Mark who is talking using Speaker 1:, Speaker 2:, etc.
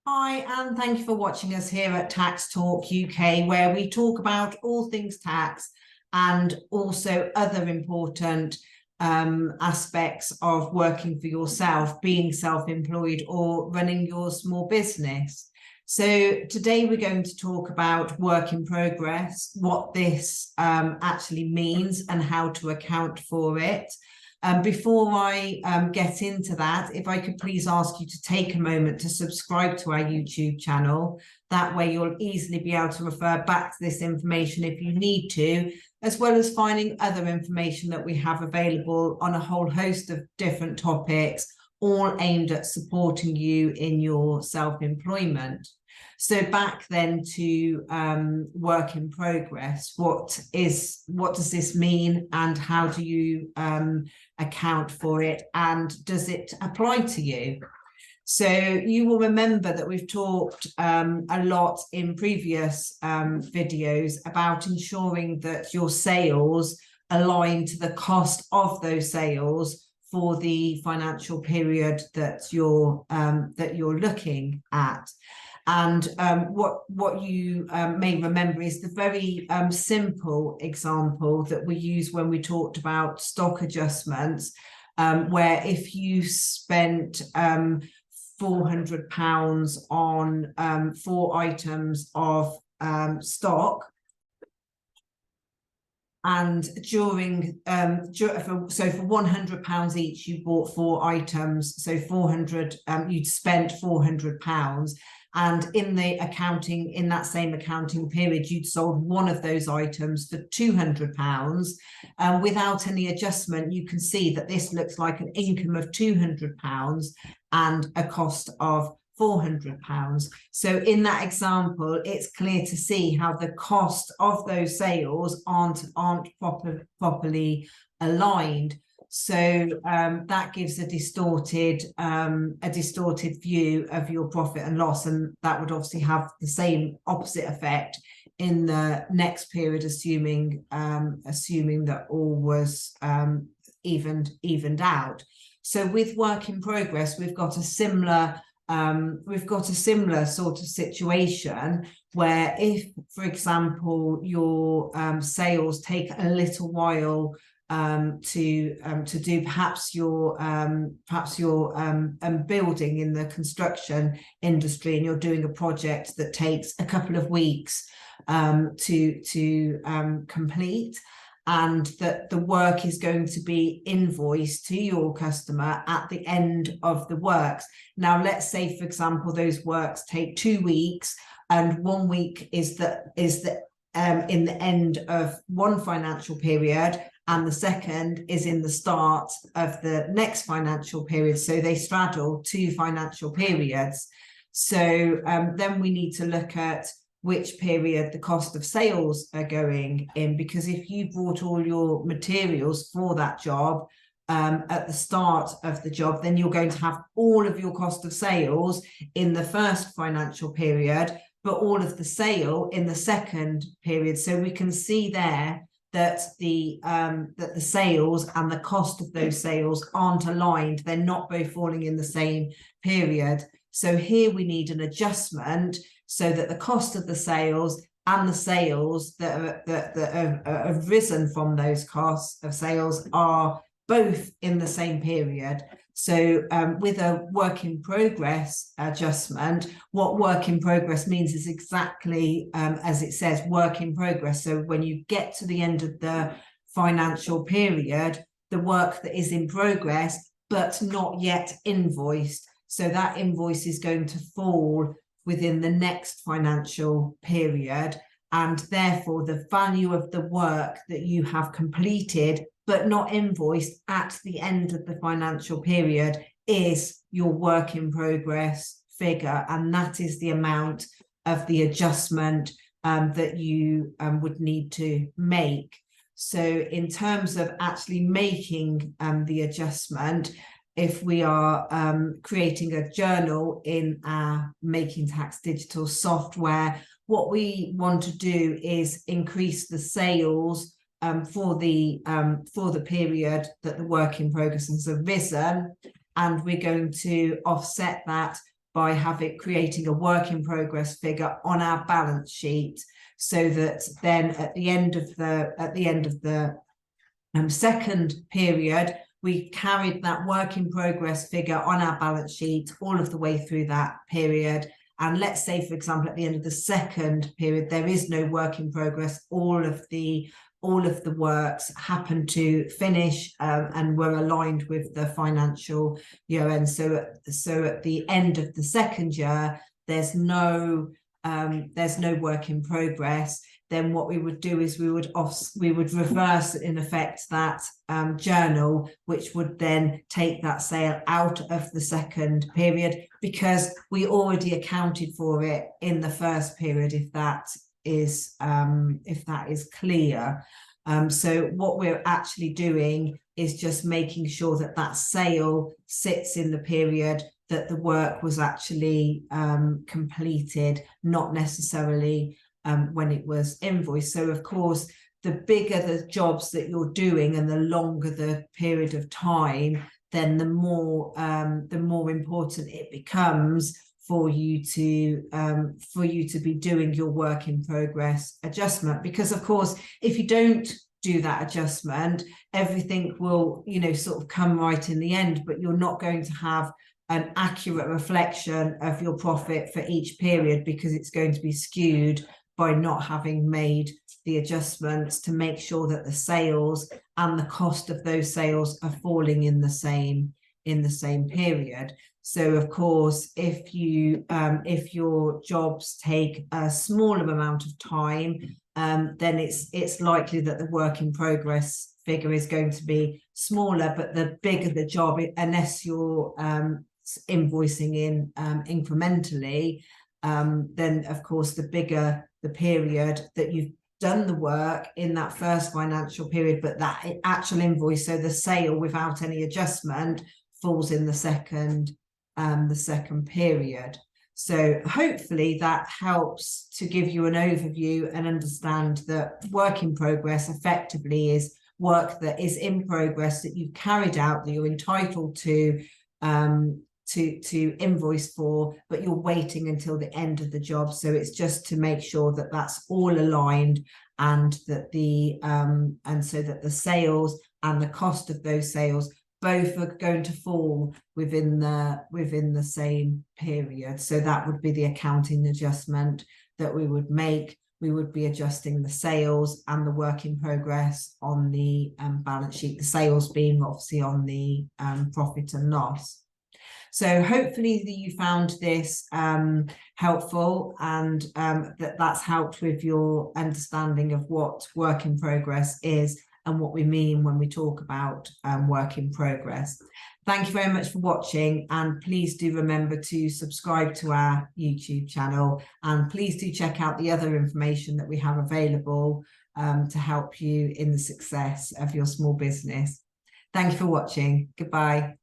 Speaker 1: Hi, and thank you for watching us here at Tax Talk UK, where we talk about all things tax and also other important aspects of working for yourself, being self-employed or running your small business. So today we're going to talk about work in progress, what this actually means and how to account for it. Before I get into that, if I could please ask you to take a moment to subscribe to our YouTube channel. That way you'll easily be able to refer back to this information if you need to, as well as finding other information that we have available on a whole host of different topics, all aimed at supporting you in your self-employment. So back then to work in progress, what does this mean and how do you account for it, and does it apply to you? So you will remember that we've talked a lot in previous videos about ensuring that your sales align to the cost of those sales for the financial period that you're looking at. And what you may remember is the very simple example that we use when we talked about stock adjustments, where if you spent £400 on 4 items of stock, and during so for £100 each you bought 4 items, so 400 you'd spent £400, and in that same accounting period you'd sold one of those items for £200, without any adjustment. You can see that this looks like an income of £200 and a cost of £400. So in that example, it's clear to see how the cost of those sales aren't properly aligned. So that gives a distorted view of your profit and loss, and that would obviously have the same opposite effect in the next period, assuming that all was evened out. So with work in progress, we've got a similar sort of situation where if, for example, your sales take a little while to do, perhaps you're building in the construction industry and you're doing a project that takes a couple of weeks to complete, and that the work is going to be invoiced to your customer at the end of the works. Now, let's say, for example, those works take 2 weeks, and 1 week is in the end of one financial period, and the second is in the start of the next financial period. So they straddle 2 financial periods. So then we need to look at which period the cost of sales are going in, because if you bought all your materials for that job at the start of the job, then you're going to have all of your cost of sales in the first financial period, but all of the sale in the second period. So we can see there that the sales and the cost of those sales aren't aligned. They're not both falling in the same period. So here we need an adjustment so that the cost of the sales and the sales that have risen from those costs of sales are both in the same period. So with a work in progress adjustment, what work in progress means is exactly as it says, work in progress. So when you get to the end of the financial period, the work that is in progress but not yet invoiced, so that invoice is going to fall within the next financial period, and therefore the value of the work that you have completed but not invoiced at the end of the financial period is your work in progress figure, and that is the amount of the adjustment that you would need to make. So in terms of actually making the adjustment, if we are creating a journal in our Making Tax Digital software, what we want to do is increase the sales for the period that the work in progress has arisen, and we're going to offset that by creating a work in progress figure on our balance sheet, so that then at the end of the second period, we carried that work in progress figure on our balance sheet all of the way through that period. And let's say, for example, at the end of the second period, there is no work in progress. All of the works happen to finish and were aligned with the financial year end. So at the end of the second year, there's no work in progress. Then what we would do is we would reverse, in effect, that journal, which would then take that sale out of the second period, because we already accounted for it in the first period, if that is clear. So what we're actually doing is just making sure that that sale sits in the period that the work was actually completed, not necessarily when it was invoiced. So of course, the bigger the jobs that you're doing and the longer the period of time, then the more important it becomes for you to be doing your work in progress adjustment. Because of course, if you don't do that adjustment, everything will, sort of come right in the end, but you're not going to have an accurate reflection of your profit for each period, because it's going to be skewed by not having made the adjustments to make sure that the sales and the cost of those sales are falling in the same period. So of course, if your jobs take a smaller amount of time, then it's likely that the work in progress figure is going to be smaller. But the bigger the job, unless you're invoicing in incrementally, then of course the bigger the period that you've done the work in that first financial period, but that actual invoice, so the sale without any adjustment, falls in the second period. So hopefully that helps to give you an overview and understand that work in progress effectively is work that is in progress, that you've carried out, that you're entitled to invoice for, but you're waiting until the end of the job. So it's just to make sure that that's all aligned, and that so that the sales and the cost of those sales both are going to fall within the same period. So that would be the accounting adjustment that we would make. We would be adjusting the sales and the work in progress on the balance sheet, the sales being obviously on the profit and loss. So hopefully you found this helpful, and that's helped with your understanding of what work in progress is and what we mean when we talk about work in progress. Thank you very much for watching, and please do remember to subscribe to our YouTube channel, and please do check out the other information that we have available to help you in the success of your small business. Thank you for watching. Goodbye.